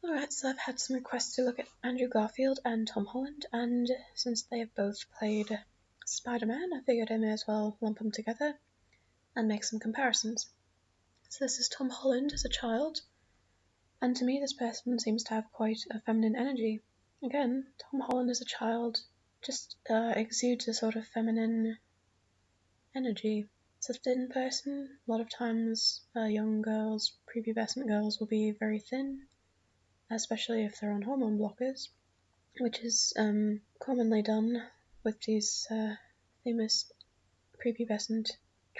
Alright, so I've had some requests to look at Andrew Garfield and Tom Holland, and since they have both played Spider-Man, I figured I may as well lump them together and make some comparisons. So this is Tom Holland as a child, and to me this person seems to have quite a feminine energy. Again, Tom Holland as a child just exudes a sort of feminine energy. It's a thin person. A lot of times young girls, prepubescent girls, will be very thin, especially if they're on hormone blockers, which is commonly done with these famous prepubescent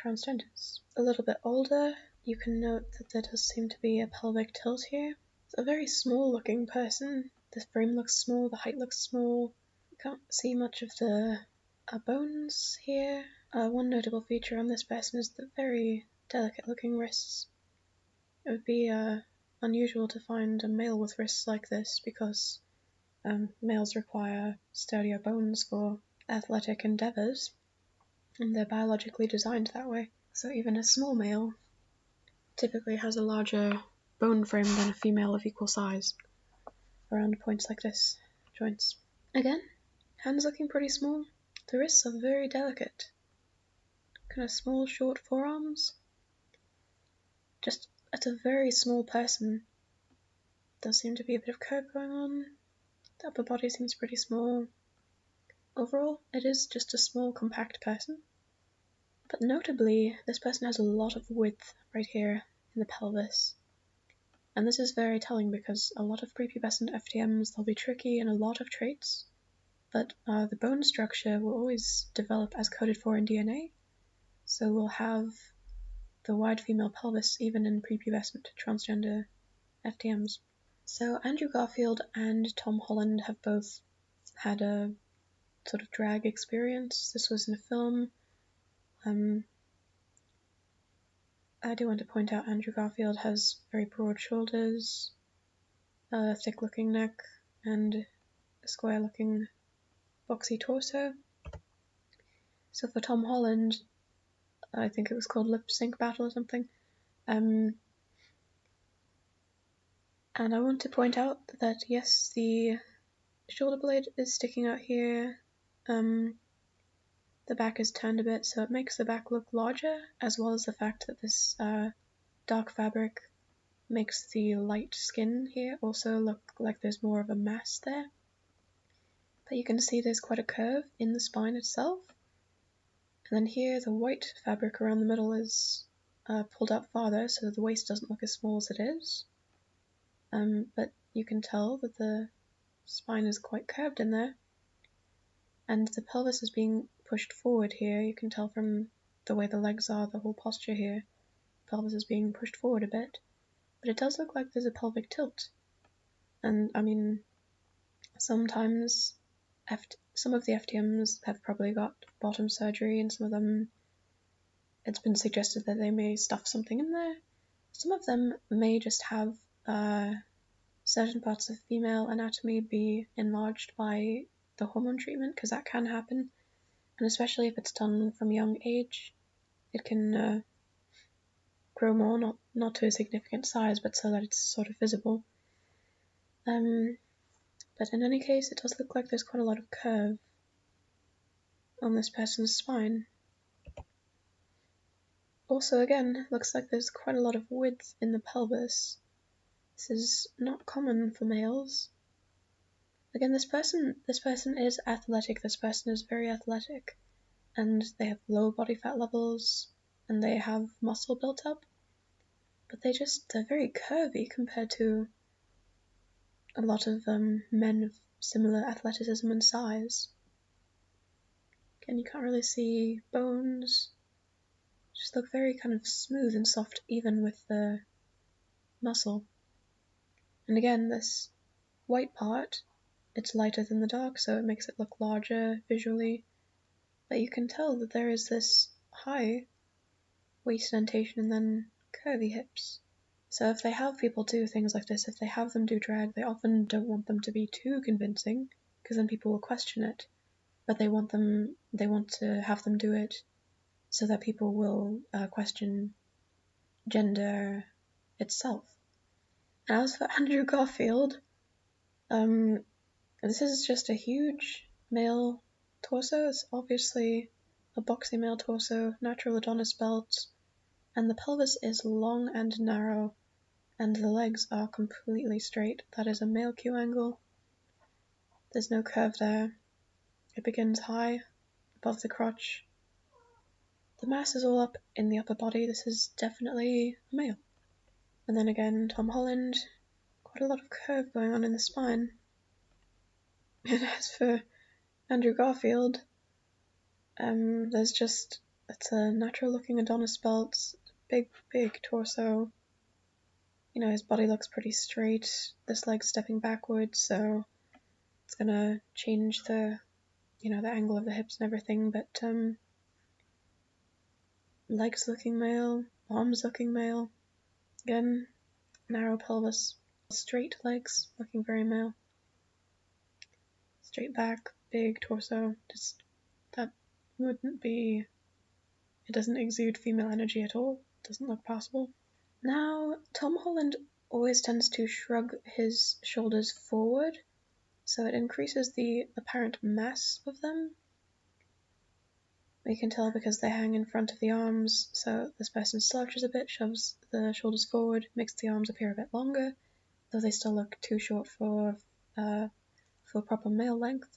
transgenders. A little bit older, you can note that there does seem to be a pelvic tilt here. It's a very small looking person. The frame looks small, the height looks small. You can't see much of the bones here. One notable feature on this person is the very delicate looking wrists. It would be unusual to find a male with wrists like this because males require sturdier bones for athletic endeavors, and they're biologically designed that way. So even a small male typically has a larger bone frame than a female of equal size around points like this, joints. Again, hands looking pretty small. The wrists are very delicate. Kind of small, short forearms. Just at a very small person. Does seem to be a bit of curve going on. The upper body seems pretty small. Overall, it is just a small, compact person. But notably, this person has a lot of width right here in the pelvis. And this is very telling because a lot of prepubescent FTMs, they'll be tricky in a lot of traits, but the bone structure will always develop as coded for in DNA. So we'll have the wide female pelvis even in prepubescent transgender FTMs. So Andrew Garfield and Tom Holland have both had a sort of drag experience. This was in a film. I do want to point out Andrew Garfield has very broad shoulders, a thick-looking neck, and a square-looking boxy torso. So for Tom Holland, I think it was called Lip Sync Battle or something. And I want to point out that yes, the shoulder blade is sticking out here. The back is turned a bit, so it makes the back look larger, as well as the fact that this dark fabric makes the light skin here also look like there's more of a mass there. But you can see there's quite a curve in the spine itself. And then here the white fabric around the middle is pulled out farther so that the waist doesn't look as small as it is. But you can tell that the spine is quite curved in there. And the pelvis is being pushed forward here. You can tell from the way the legs are, the whole posture here. The pelvis is being pushed forward a bit. But it does look like there's a pelvic tilt. And I mean, sometimes some of the FTMs have probably got bottom surgery, and some of them, it's been suggested that they may stuff something in there. Some of them may just have certain parts of female anatomy be enlarged by the hormone treatment, because that can happen. And especially if it's done from a young age, it can grow more, not to a significant size, but so that it's sort of visible. But in any case, it does look like there's quite a lot of curve on this person's spine. Also, again, looks like there's quite a lot of width in the pelvis. This is not common for males. Again, this person is athletic. This person is very athletic, and they have low body fat levels, and they have muscle built up, but they're very curvy compared to a lot of men of similar athleticism and size. Again, you can't really see bones. Just look very kind of smooth and soft, even with the muscle. And again, this white part, it's lighter than the dark, so it makes it look larger visually. But you can tell that there is this high waist indentation and then curvy hips. So if they have people do things like this, if they have them do drag, they often don't want them to be too convincing, because then people will question it. But they want to have them do it so that people will question gender itself. As for Andrew Garfield, this is just a huge male torso. It's obviously a boxy male torso, natural Adonis belt, and the pelvis is long and narrow, and the legs are completely straight. That is a male Q angle. There's no curve there. It begins high, above the crotch. The mass is all up in the upper body. This is definitely a male. And then again, Tom Holland, quite a lot of curve going on in the spine. And as for Andrew Garfield, it's a natural looking Adonis belt, big torso. You know, his body looks pretty straight. This leg's stepping backwards, so it's gonna change the angle of the hips and everything, but legs looking male, arms looking male. Again, narrow pelvis, straight legs looking very male. Straight back, big torso, that wouldn't be, it doesn't exude female energy at all. It doesn't look possible. Now, Tom Holland always tends to shrug his shoulders forward, so it increases the apparent mass of them. We can tell because they hang in front of the arms, so this person slouches a bit, shoves the shoulders forward, makes the arms appear a bit longer, though they still look too short for proper male length.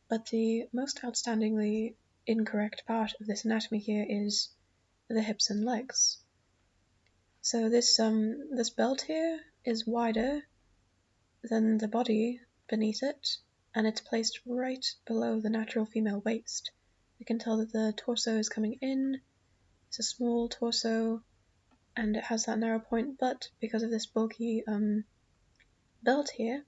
But the most outstandingly incorrect part of this anatomy here is the hips and legs. So this belt here is wider than the body beneath it, and it's placed right below the natural female waist. We can tell that the torso is coming in. It's a small torso, and it has that narrow point, but because of this bulky belt here,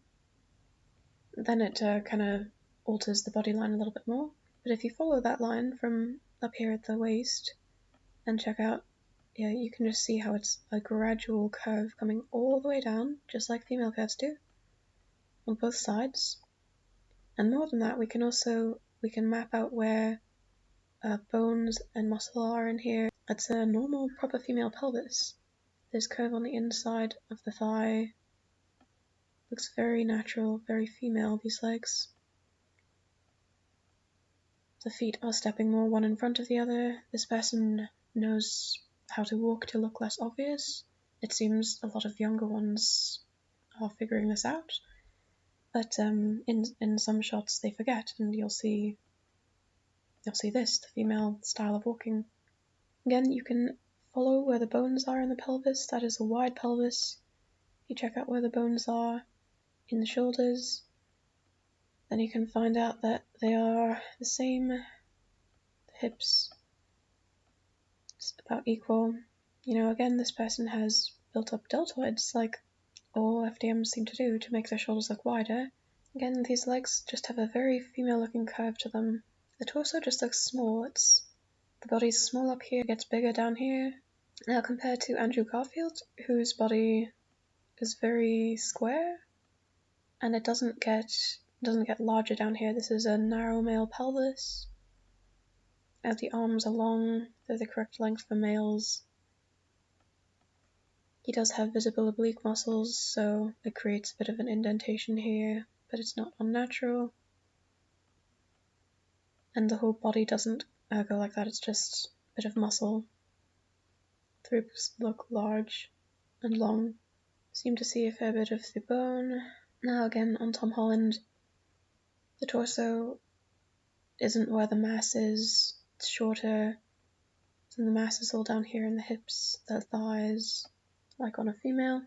then it kind of alters the body line a little bit more. But if you follow that line from up here at the waist and check out, yeah, you can just see how it's a gradual curve coming all the way down, just like female curves do, on both sides. And more than that, we can map out where bones and muscle are in here. It's a normal, proper female pelvis. There's curve on the inside of the thigh. Looks very natural, very female, these legs. The feet are stepping more one in front of the other. This person knows how to walk to look less obvious. It seems a lot of younger ones are figuring this out. But in some shots they forget, and you'll see this, the female style of walking. Again, you can follow where the bones are in the pelvis. That is a wide pelvis. You check out where the bones are in the shoulders, then you can find out that they are the same. The hips, it's about equal. You know, again, this person has built up deltoids like all FTMs seem to do to make their shoulders look wider. Again, these legs just have a very female-looking curve to them. The torso just looks small. The body's small up here, gets bigger down here. Now compared to Andrew Garfield, whose body is very square, and it doesn't get larger down here. This is a narrow male pelvis. The arms are long, they're the correct length for males. He does have visible oblique muscles, so it creates a bit of an indentation here, but it's not unnatural. And the whole body doesn't go like that, it's just a bit of muscle. The ribs look large and long. Seem to see a fair bit of the bone. Now again, on Tom Holland, the torso isn't where the mass is. It's shorter, and the mass is all down here in the hips, the thighs, like on a female.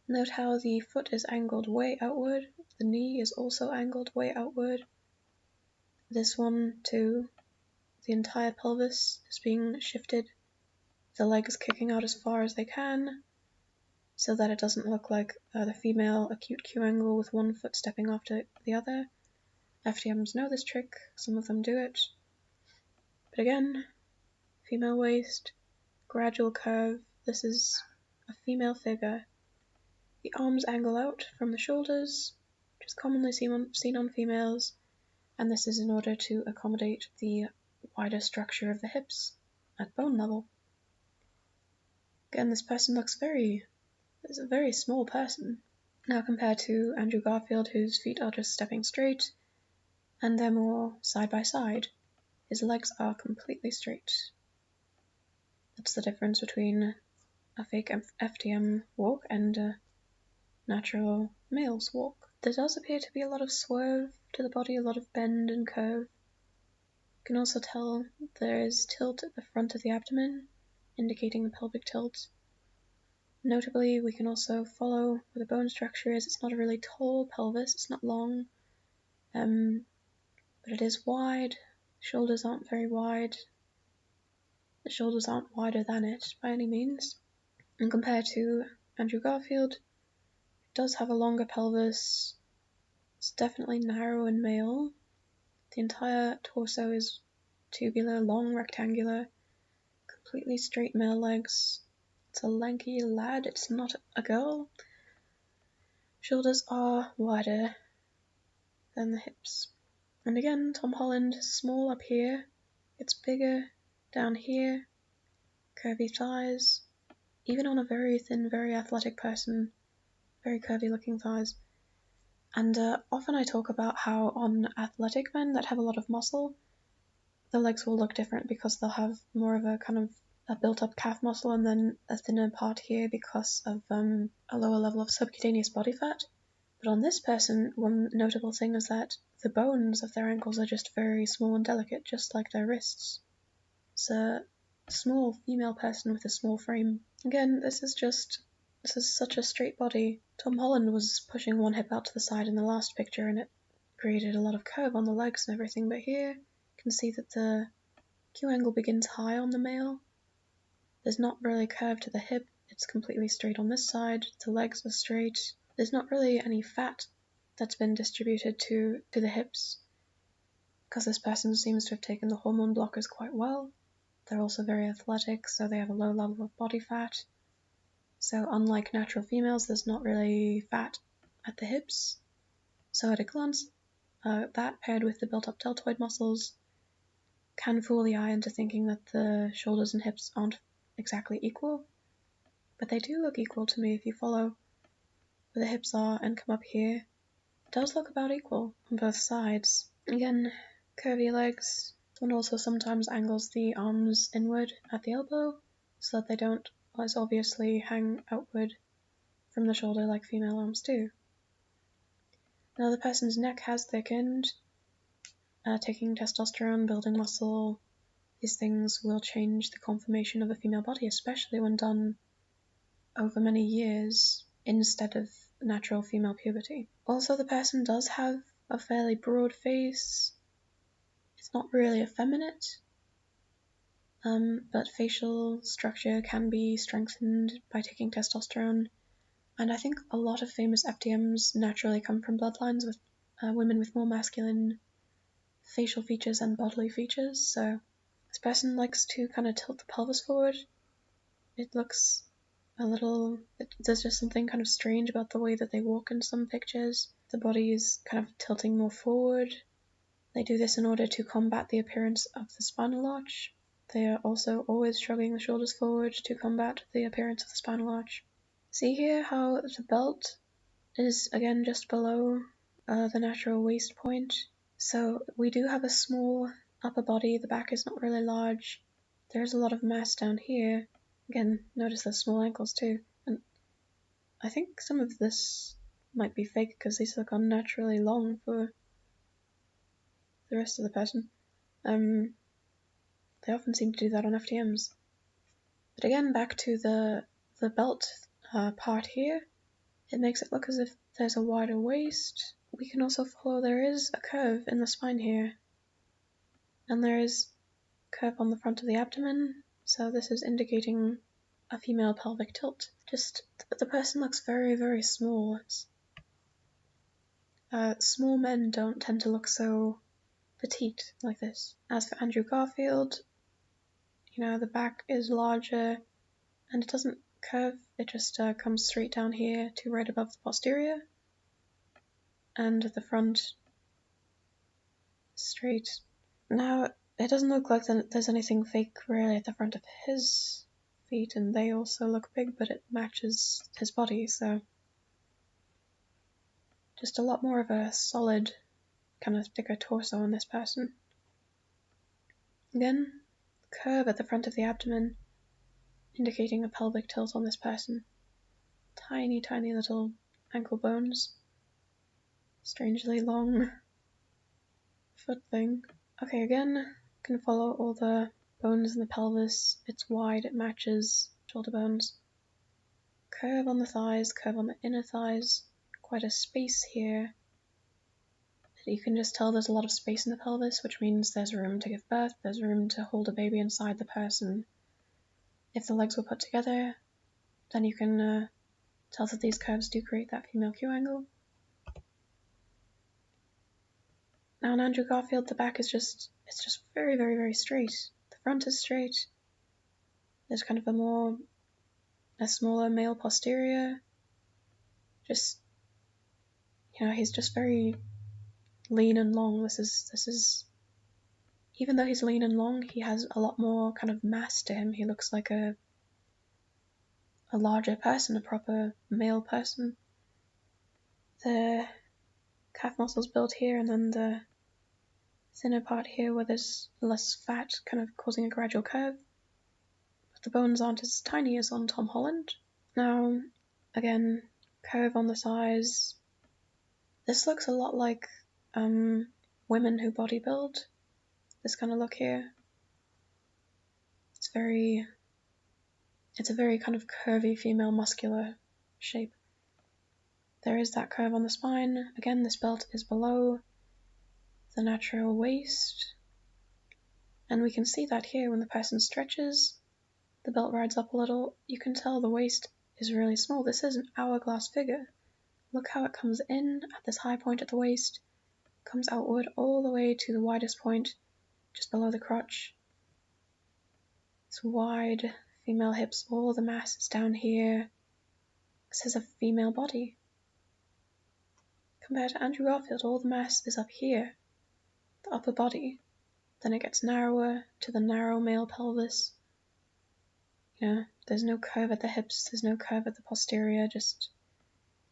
Note how the foot is angled way outward. The knee is also angled way outward. This one too. The entire pelvis is being shifted. The legs kicking out as far as they can, so that it doesn't look like the female acute Q angle with one foot stepping after the other. FTMs know this trick, some of them do it. But again, female waist, gradual curve. This is a female figure. The arms angle out from the shoulders, which is commonly seen on females, and this is in order to accommodate the wider structure of the hips at bone level. Again, this person looks very is a very small person. Now compared to Andrew Garfield, whose feet are just stepping straight, and they're more side by side. His legs are completely straight. That's the difference between a fake FTM walk and a natural male's walk. There does appear to be a lot of swerve to the body, a lot of bend and curve. You can also tell there is tilt at the front of the abdomen, indicating a pelvic tilt. Notably, we can also follow where the bone structure is. It's not a really tall pelvis, it's not long, but it is wide. Shoulders aren't very wide. The shoulders aren't wider than it by any means. And compared to Andrew Garfield, it does have a longer pelvis. It's definitely narrow in male. The entire torso is tubular, long, rectangular, completely straight male legs. It's a lanky lad, it's not a girl. Shoulders are wider than the hips. And again, Tom Holland, small up here, gets bigger down here, curvy thighs. Even on a very thin, very athletic person, very curvy looking thighs. And often I talk about how on athletic men that have a lot of muscle, the legs will look different because they'll have more of a kind of a built-up calf muscle and then a thinner part here because of a lower level of subcutaneous body fat. But on this person, one notable thing is that the bones of their ankles are just very small and delicate, just like their wrists. It's a small female person with a small frame. Again, this is such a straight body. Tom Holland was pushing one hip out to the side in the last picture and it created a lot of curve on the legs and everything, but here you can see that the Q angle begins high on the male. There's not really curve to the hip, it's completely straight on this side, the legs are straight. There's not really any fat that's been distributed to the hips, because this person seems to have taken the hormone blockers quite well. They're also very athletic, so they have a low level of body fat. So unlike natural females, there's not really fat at the hips. So at a glance, that paired with the built-up deltoid muscles can fool the eye into thinking that the shoulders and hips aren't exactly equal. But they do look equal to me if you follow where the hips are and come up here. It does look about equal on both sides. Again, curvy legs. One also sometimes angles the arms inward at the elbow so that they don't as obviously hang outward from the shoulder like female arms do. Now the person's neck has thickened, taking testosterone, building muscle. These things will change the conformation of a female body, especially when done over many years instead of natural female puberty. Also, the person does have a fairly broad face. It's not really effeminate, but facial structure can be strengthened by taking testosterone. And I think a lot of famous FTMs naturally come from bloodlines with women with more masculine facial features and bodily features. So this person likes to kind of tilt the pelvis forward. It looks there's just something kind of strange about the way that they walk in some pictures. The body is kind of tilting more forward. They do this in order to combat the appearance of the spinal arch. They are also always shrugging the shoulders forward to combat the appearance of the spinal arch. See here how the belt is again just below the natural waist point. So we do have a small upper body, the back is not really large. There's a lot of mass down here. Again, notice the small ankles too. And I think some of this might be fake because these look unnaturally long for the rest of the person. They often seem to do that on FTMs. But again, back to the belt part here. It makes it look as if there's a wider waist. We can also follow there is a curve in the spine here. And there is a curve on the front of the abdomen. So this is indicating a female pelvic tilt. Just the person looks very, very small. Small men don't tend to look so petite like this. As for Andrew Garfield, the back is larger and it doesn't curve, it just comes straight down here to right above the posterior. And the front straight. Now, it doesn't look like there's anything fake really at the front of his feet, and they also look big, but it matches his body, so just a lot more of a solid, kind of thicker torso on this person. Again, curve at the front of the abdomen, indicating a pelvic tilt on this person. Tiny, tiny little ankle bones. Strangely long foot thing. Okay, again, can follow all the bones in the pelvis. It's wide, it matches shoulder bones. Curve on the thighs, curve on the inner thighs. Quite a space here. You can just tell there's a lot of space in the pelvis, which means there's room to give birth, there's room to hold a baby inside the person. If the legs were put together, then you can tell that these curves do create that female Q angle. Now in Andrew Garfield, the back is just very, very, very straight. The front is straight. There's kind of a smaller male posterior. Just, he's just very lean and long. This is, even though he's lean and long, he has a lot more kind of mass to him. He looks like a larger person, a proper male person. The calf muscles built here, and then the thinner part here where there's less fat, kind of causing a gradual curve. But the bones aren't as tiny as on Tom Holland. Now, again, curve on the thighs. This looks a lot like women who bodybuild. This kind of look here. It's a very kind of curvy female muscular shape. There is that curve on the spine. Again, this belt is below the natural waist. And we can see that here when the person stretches, the belt rides up a little. You can tell the waist is really small. This is an hourglass figure. Look how it comes in at this high point at the waist, comes outward all the way to the widest point just below the crotch. It's wide female hips, all the mass is down here. This is a female body. Compared to Andrew Garfield, all the mass is up here, the upper body. Then it gets narrower to the narrow male pelvis. There's no curve at the hips, there's no curve at the posterior, just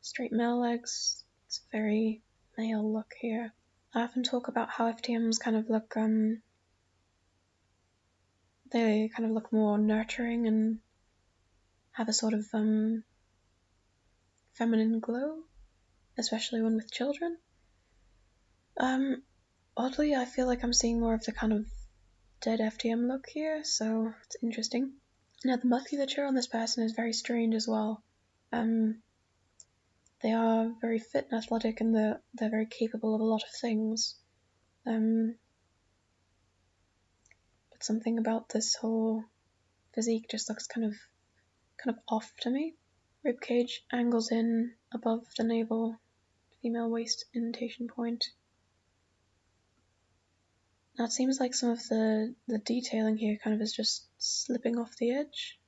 straight male legs. It's a very male look here. I often talk about how FTMs kind of look, they kind of look more nurturing and have a sort of feminine glow, especially when with children. Oddly, I feel like I'm seeing more of the kind of dead FTM look here, so it's interesting. Now, the musculature on this person is very strange as well. They are very fit and athletic, and they're very capable of a lot of things. But something about this whole physique just looks kind of off to me. Ribcage angles in above the navel, female waist indentation point. Now it seems like some of the detailing here kind of is just slipping off the edge.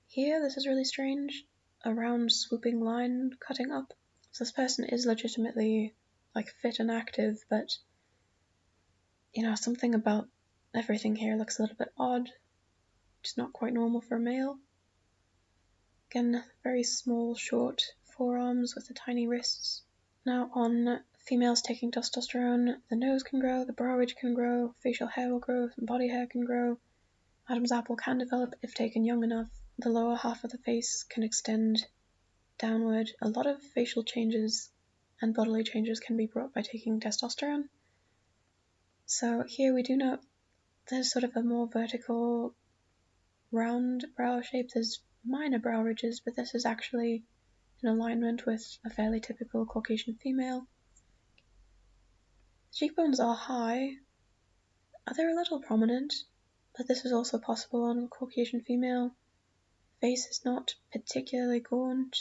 Here, this is really strange. A round swooping line cutting up. So this person is legitimately fit and active, but something about everything here looks a little bit odd. Just not quite normal for a male. Again, very small, short forearms with the tiny wrists. Now on females taking testosterone, the nose can grow, the brow ridge can grow, facial hair will grow, some body hair can grow. Adam's apple can develop if taken young enough. The lower half of the face can extend downward. A lot of facial changes and bodily changes can be brought by taking testosterone. So here we do note there's sort of a more vertical round brow shape. There's minor brow ridges, but this is actually in alignment with a fairly typical Caucasian female. Cheekbones are high. They're a little prominent, but this is also possible on a Caucasian female. Face is not particularly gaunt.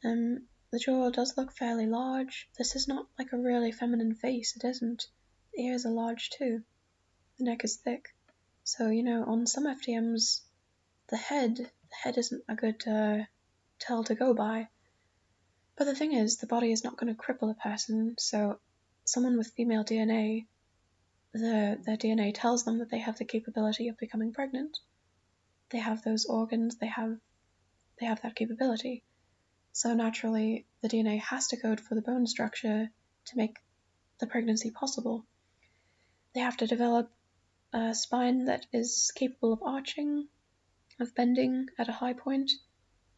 The jaw does look fairly large. This is not like a really feminine face, it isn't. The ears are large too. The neck is thick. So, on some FTMs, the head isn't a good tell to go by. But the thing is, the body is not going to cripple a person, so someone with female DNA their DNA tells them that they have the capability of becoming pregnant. They have those organs, they have that capability. So naturally, the DNA has to code for the bone structure to make the pregnancy possible. They have to develop a spine that is capable of arching, of bending at a high point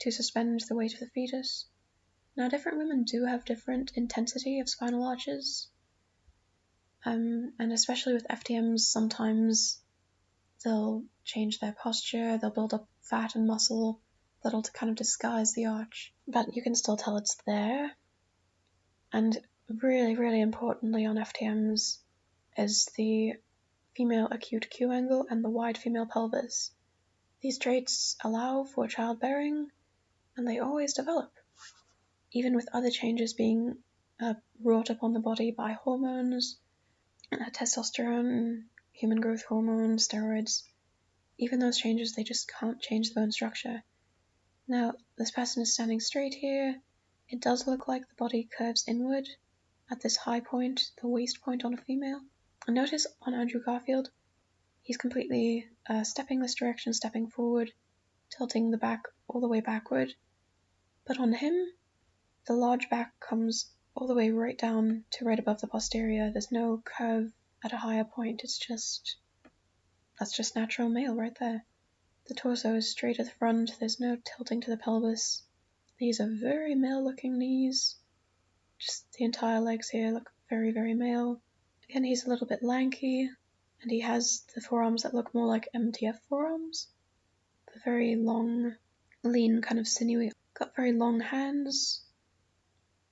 to suspend the weight of the fetus. Now, different women do have different intensity of spinal arches, and especially with FTMs, sometimes they'll change their posture, they'll build up fat and muscle that'll kind of disguise the arch, but you can still tell it's there. And really, really importantly on FTMs is the female acute Q angle and the wide female pelvis. These traits allow for childbearing, and they always develop, even with other changes being wrought upon the body by hormones, testosterone, human growth hormone, steroids. Even those changes, they just can't change the bone structure. Now, this person is standing straight here. It does look like the body curves inward at this high point, the waist point on a female. And notice on Andrew Garfield, he's completely stepping this direction, stepping forward, tilting the back all the way backward. But on him, the large back comes all the way right down to right above the posterior. There's no curve at a higher point. That's just natural male right there. The torso is straight at the front. There's no tilting to the pelvis. These are very male-looking knees. Just the entire legs here look very, very male. Again, he's a little bit lanky, and he has the forearms that look more like MTF forearms. The very long, lean, kind of sinewy. Got very long hands,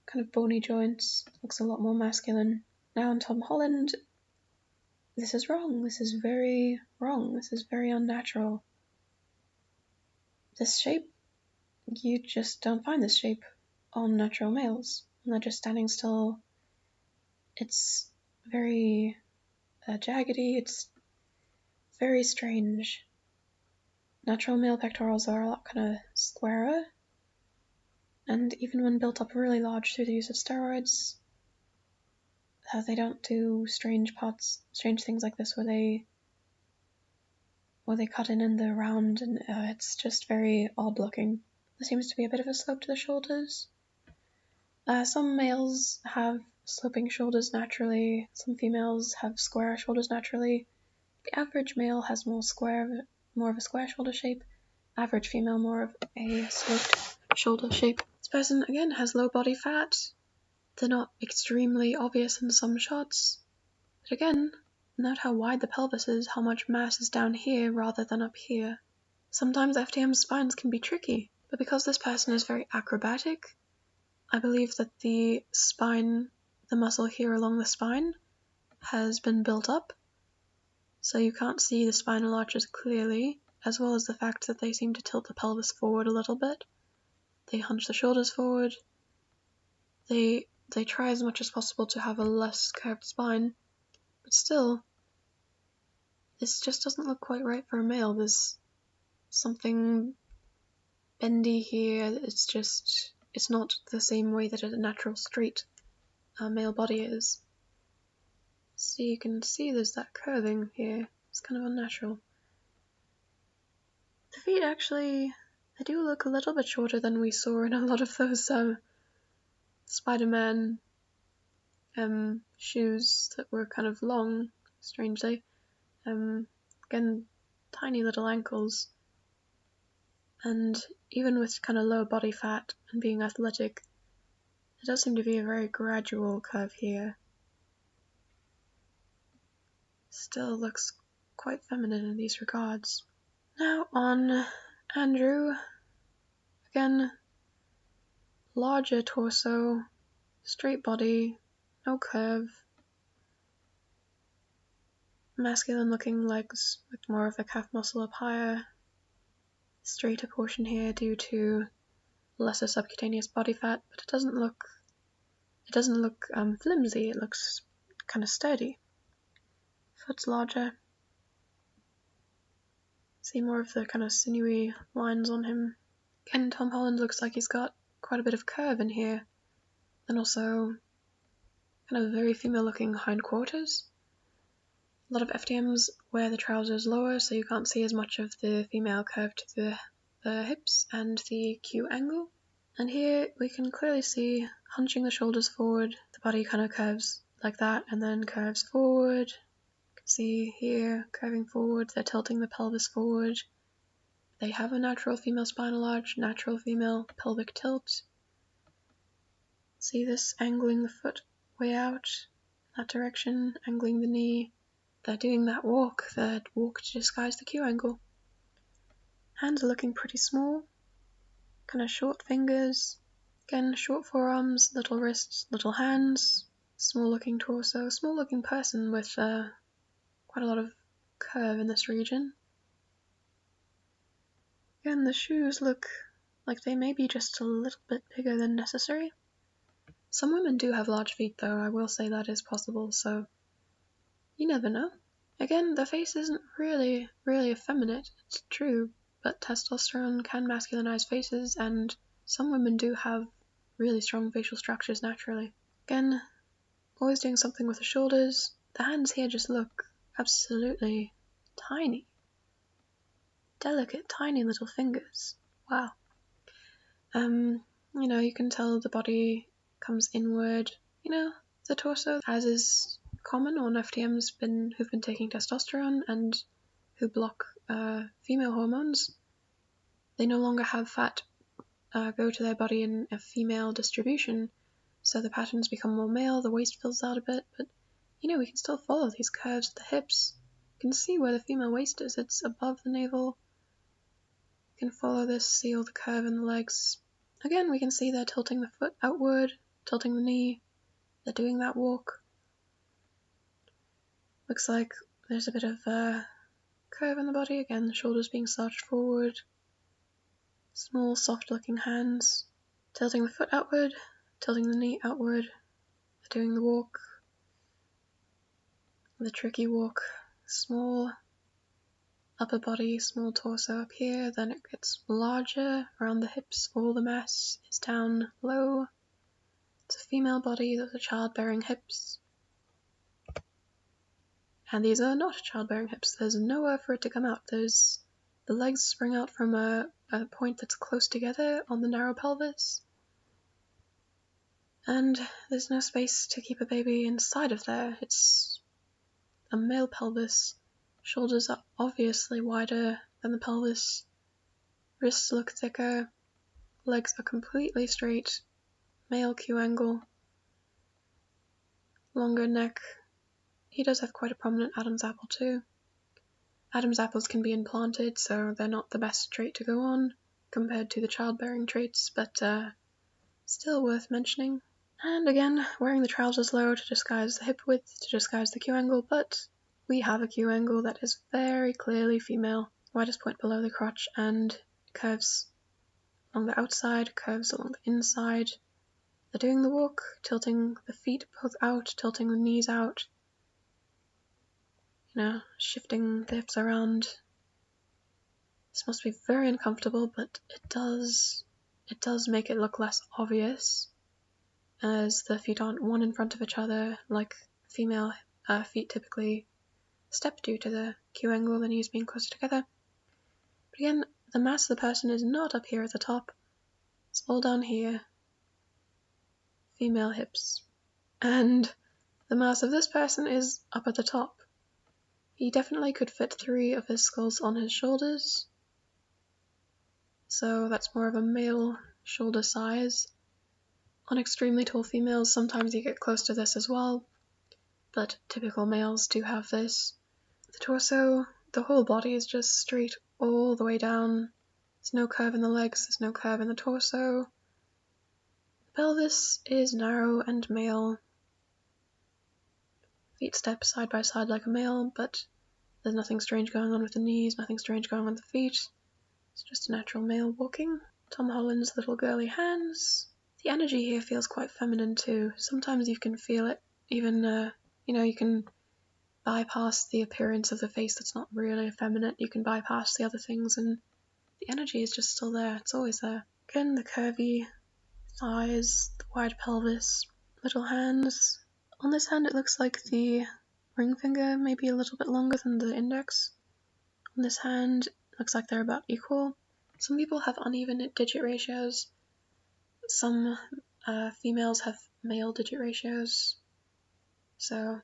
kind of bony joints. Looks a lot more masculine. Now on Tom Holland, this is wrong. This is very wrong. This is very unnatural. This shape, you just don't find this shape on natural males. And they're just standing still. It's very jaggedy. It's very strange. Natural male pectorals are a lot kind of squarer. And even when built up really large through the use of steroids, they don't do strange things like this where they cut in the round, and it's just very odd looking. There seems to be a bit of a slope to the shoulders. Some males have sloping shoulders naturally, some females have square shoulders naturally. The average male has more of a square shoulder shape, average female more of a sloped shoulder shape. This person again has low body fat. They're not extremely obvious in some shots, but again, note how wide the pelvis is, how much mass is down here rather than up here. Sometimes FTM spines can be tricky, but because this person is very acrobatic, I believe that the spine, the muscle here along the spine, has been built up, so you can't see the spinal arches clearly, as well as the fact that they seem to tilt the pelvis forward a little bit. They hunch the shoulders forward. They try as much as possible to have a less curved spine, but still, this just doesn't look quite right for a male. There's something bendy here. It's not the same way that a natural straight male body is. So you can see there's that curving here. It's kind of unnatural. The feet actually, they do look a little bit shorter than we saw in a lot of those Spiderman shoes that were kind of long, strangely. Again, tiny little ankles. And even with kind of low body fat and being athletic, there does seem to be a very gradual curve here. Still looks quite feminine in these regards. Now on Andrew, again, larger torso, straight body, no curve, masculine looking legs with more of the calf muscle up higher, straighter portion here due to lesser subcutaneous body fat, but it doesn't look flimsy. It looks kind of sturdy. Foot's larger. See more of the kind of sinewy lines on him. Again, Tom Holland looks like he's got quite a bit of curve in here, and also kind of very female looking hindquarters. A lot of FTMs wear the trousers lower, so you can't see as much of the female curve to the hips and the Q angle. And here we can clearly see hunching the shoulders forward, the body kind of curves like that and then curves forward. You can see here curving forward, they're tilting the pelvis forward. They have a natural female spinal arch, natural female pelvic tilt. See this angling the foot way out, that direction, angling the knee. They're doing that walk to disguise the Q angle. Hands are looking pretty small, kind of short fingers. Again, short forearms, little wrists, little hands, small looking torso, small looking person with quite a lot of curve in this region. Again, the shoes look like they may be just a little bit bigger than necessary. Some women do have large feet though, I will say that is possible, so you never know. Again, the face isn't really effeminate, it's true, but testosterone can masculinize faces, and some women do have really strong facial structures naturally. Again, always doing something with the shoulders. The hands here just look absolutely tiny. Delicate, tiny little fingers. Wow. You can tell the body comes inward. The torso, as is common on FTMs who've been taking testosterone and who block female hormones. They no longer have fat go to their body in a female distribution, so the patterns become more male, the waist fills out a bit, but we can still follow these curves at the hips. You can see where the female waist is, it's above the navel. You can follow this, see all the curve in the legs. Again, we can see they're tilting the foot outward, tilting the knee, they're doing that walk. Looks like there's a bit of curve in the body, again, the shoulders being slouched forward. Small, soft-looking hands, tilting the foot outward, tilting the knee outward. They're doing the walk, the tricky walk. Small upper body, small torso up here, then it gets larger around the hips. All the mass is down low. It's a female body, those are childbearing hips. And these are not childbearing hips. There's nowhere for it to come out. The legs spring out from a point that's close together on the narrow pelvis. And there's no space to keep a baby inside of there. It's a male pelvis. Shoulders are obviously wider than the pelvis. Wrists look thicker. Legs are completely straight. Male Q angle. Longer neck. He does have quite a prominent Adam's apple too. Adam's apples can be implanted, so they're not the best trait to go on compared to the childbearing traits, but still worth mentioning. And again, wearing the trousers low to disguise the hip width, to disguise the Q angle, but we have a Q angle that is very clearly female. Widest point below the crotch and curves along the outside, curves along the inside. They're doing the walk, tilting the feet both out, tilting the knees out. Shifting the hips around. This must be very uncomfortable, but it does make it look less obvious, as the feet aren't one in front of each other like female feet typically step due to the Q angle, the knees being closer together. But again, the mass of the person is not up here at the top. It's all down here. Female hips. And the mass of this person is up at the top. He definitely could fit 3 of his skulls on his shoulders. So that's more of a male shoulder size. On extremely tall females, sometimes you get close to this as well, but typical males do have this. The torso, the whole body is just straight all the way down. There's no curve in the legs, there's no curve in the torso. The pelvis is narrow and male. Feet step side by side like a male, but there's nothing strange going on with the knees, nothing strange going on with the feet. It's just a natural male walking. Tom Holland's little girly hands. The energy here feels quite feminine too. Sometimes you can feel it, even, you can bypass the appearance of the face that's not really effeminate. You can bypass the other things, and the energy is just still there. It's always there. Again, the curvy thighs, the wide pelvis, little hands. On this hand, it looks like the ring finger maybe a little bit longer than the index. On this hand, looks like they're about equal. Some people have uneven digit ratios. Some females have male digit ratios, so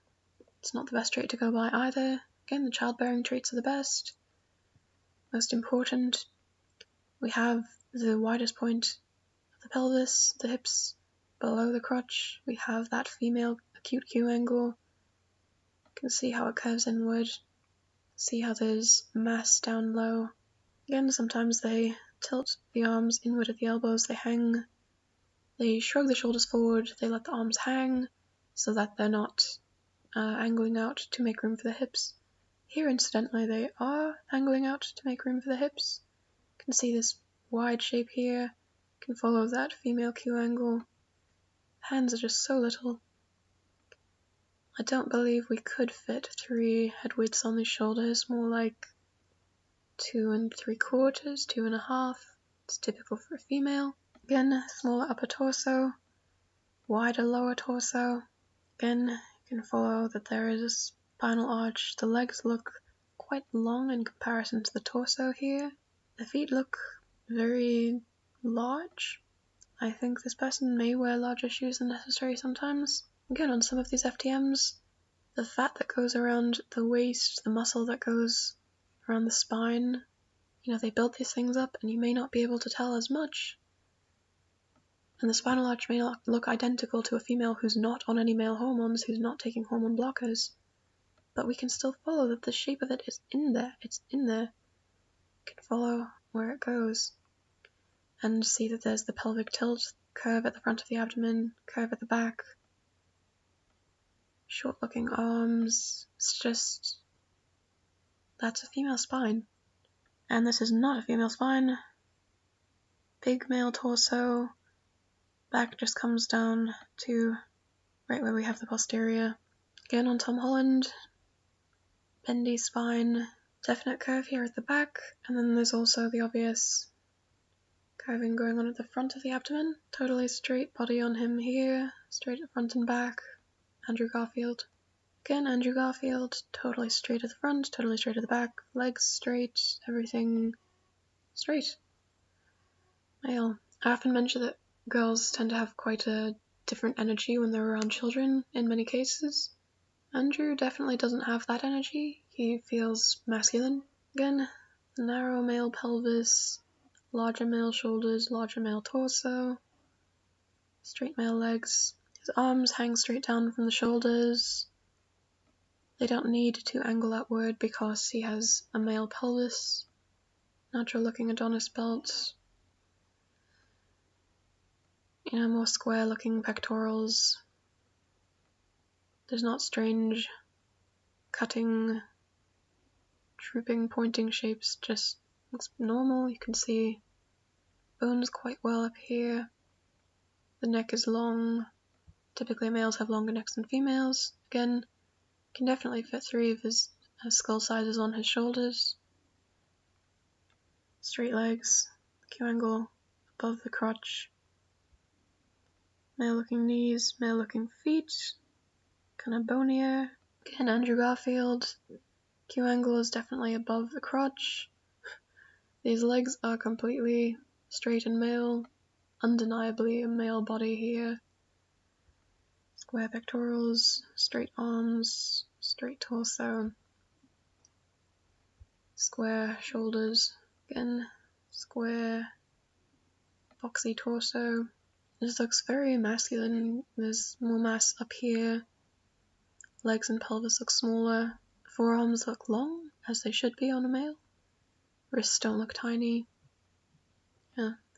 it's not the best trait to go by either. Again, the childbearing traits are the best. Most important, we have the widest point of the pelvis, the hips below the crotch. We have that female acute Q angle. You can see how it curves inward. See how there's mass down low. Again, sometimes they tilt the arms inward at the elbows, they hang. They shrug the shoulders forward, they let the arms hang so that they're not angling out to make room for the hips. Here, incidentally, they are angling out to make room for the hips. You can see this wide shape here. You can follow that female Q angle. Hands are just so little. I don't believe we could fit 3 head widths on these shoulders, more like 2 3/4, 2.5. It's typical for a female. Again, smaller upper torso, wider lower torso. Again, you can follow that there is a spinal arch. The legs look quite long in comparison to the torso here. The feet look very large. I think this person may wear larger shoes than necessary sometimes. Again, on some of these FTMs, the fat that goes around the waist, the muscle that goes around the spine, they build these things up and you may not be able to tell as much. And the spinal arch may not look identical to a female who's not on any male hormones, who's not taking hormone blockers. But we can still follow that the shape of it is in there. It's in there. You can follow where it goes. And see that there's the pelvic tilt, curve at the front of the abdomen, curve at the back. Short looking arms. It's just... that's a female spine. And this is not a female spine. Big male torso. Back just comes down to right where we have the posterior. Again on Tom Holland, bendy spine, definite curve here at the back, and then there's also the obvious curving going on at the front of the abdomen. Totally straight body on him here, straight at front and back. Andrew Garfield. Again, Andrew Garfield, totally straight at the front, totally straight at the back, legs straight, everything straight. Male. I often mention that girls tend to have quite a different energy when they're around children, in many cases. Andrew definitely doesn't have that energy. He feels masculine. Again, narrow male pelvis, larger male shoulders, larger male torso, straight male legs. His arms hang straight down from the shoulders. They don't need to angle outward because he has a male pelvis. Natural looking Adonis belt. More square looking pectorals. There's not strange cutting, drooping, pointing shapes, just looks normal. You can see bones quite well up here. The neck is long. Typically males have longer necks than females. Again, can definitely fit 3 of his skull sizes on his shoulders. Straight legs, Q angle above the crotch. Male looking knees, male looking feet, kind of bonier. Again, Andrew Garfield, Q angle is definitely above the crotch. These legs are completely straight and male, undeniably a male body here. Square pectorals, straight arms, straight torso, square shoulders, again, square, boxy torso. This looks very masculine. There's more mass up here. Legs and pelvis look smaller. Forearms look long, as they should be on a male. Wrists don't look tiny.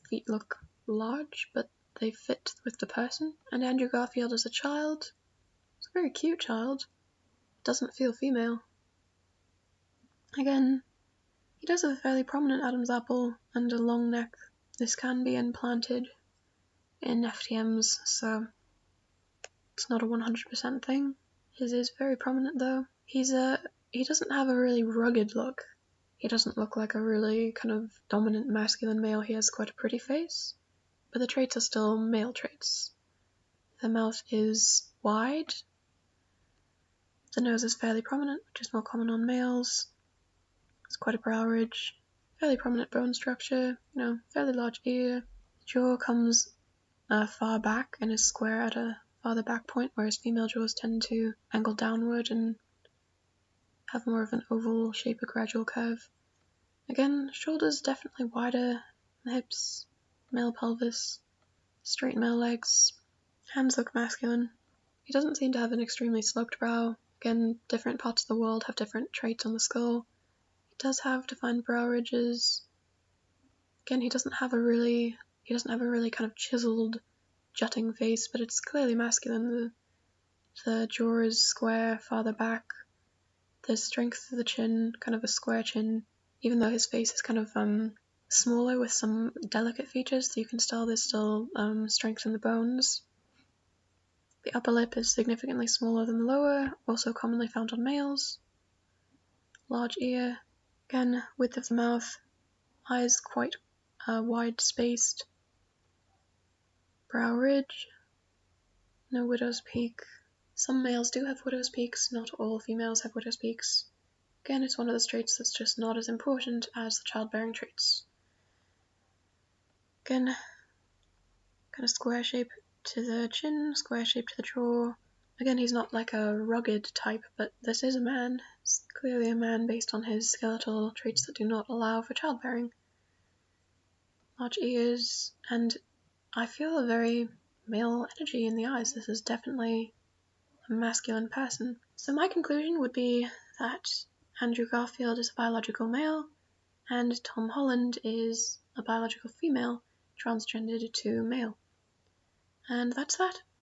Feet look large, but they fit with the person. And Andrew Garfield as a child, it's a very cute child. Doesn't feel female. Again, he does have a fairly prominent Adam's apple and a long neck. This can be implanted in FTMs, so it's not a 100% thing. His is very prominent though. He doesn't have a really rugged look. He doesn't look like a really kind of dominant masculine male. He has quite a pretty face, but the traits are still male traits. The mouth is wide. The nose is fairly prominent, which is more common on males. It's quite a brow ridge. Fairly prominent bone structure, fairly large ear. Jaw comes far back and is square at a farther back point, whereas female jaws tend to angle downward and have more of an oval shape, a gradual curve. Again, shoulders definitely wider than hips, male pelvis, straight male legs. Hands look masculine. He doesn't seem to have an extremely sloped brow. Again, different parts of the world have different traits on the skull. He does have defined brow ridges. Again, he doesn't have a really kind of chiseled, jutting face, but it's clearly masculine. The jaw is square, farther back. The strength of the chin, kind of a square chin, even though his face is kind of smaller with some delicate features, so you can tell there's still strength in the bones. The upper lip is significantly smaller than the lower, also commonly found on males. Large ear. Again, width of the mouth. Eyes quite wide-spaced. Brow ridge. No widow's peak. Some males do have widow's peaks, not all females have widow's peaks. Again, it's one of those traits that's just not as important as the childbearing traits. Again, kind of square shape to the chin, square shape to the jaw. Again, he's not like a rugged type, but this is a man. It's clearly a man based on his skeletal traits that do not allow for childbearing. Large ears, and I feel a very male energy in the eyes. This is definitely a masculine person. So my conclusion would be that Andrew Garfield is a biological male, and Tom Holland is a biological female, transgendered to male. And that's that.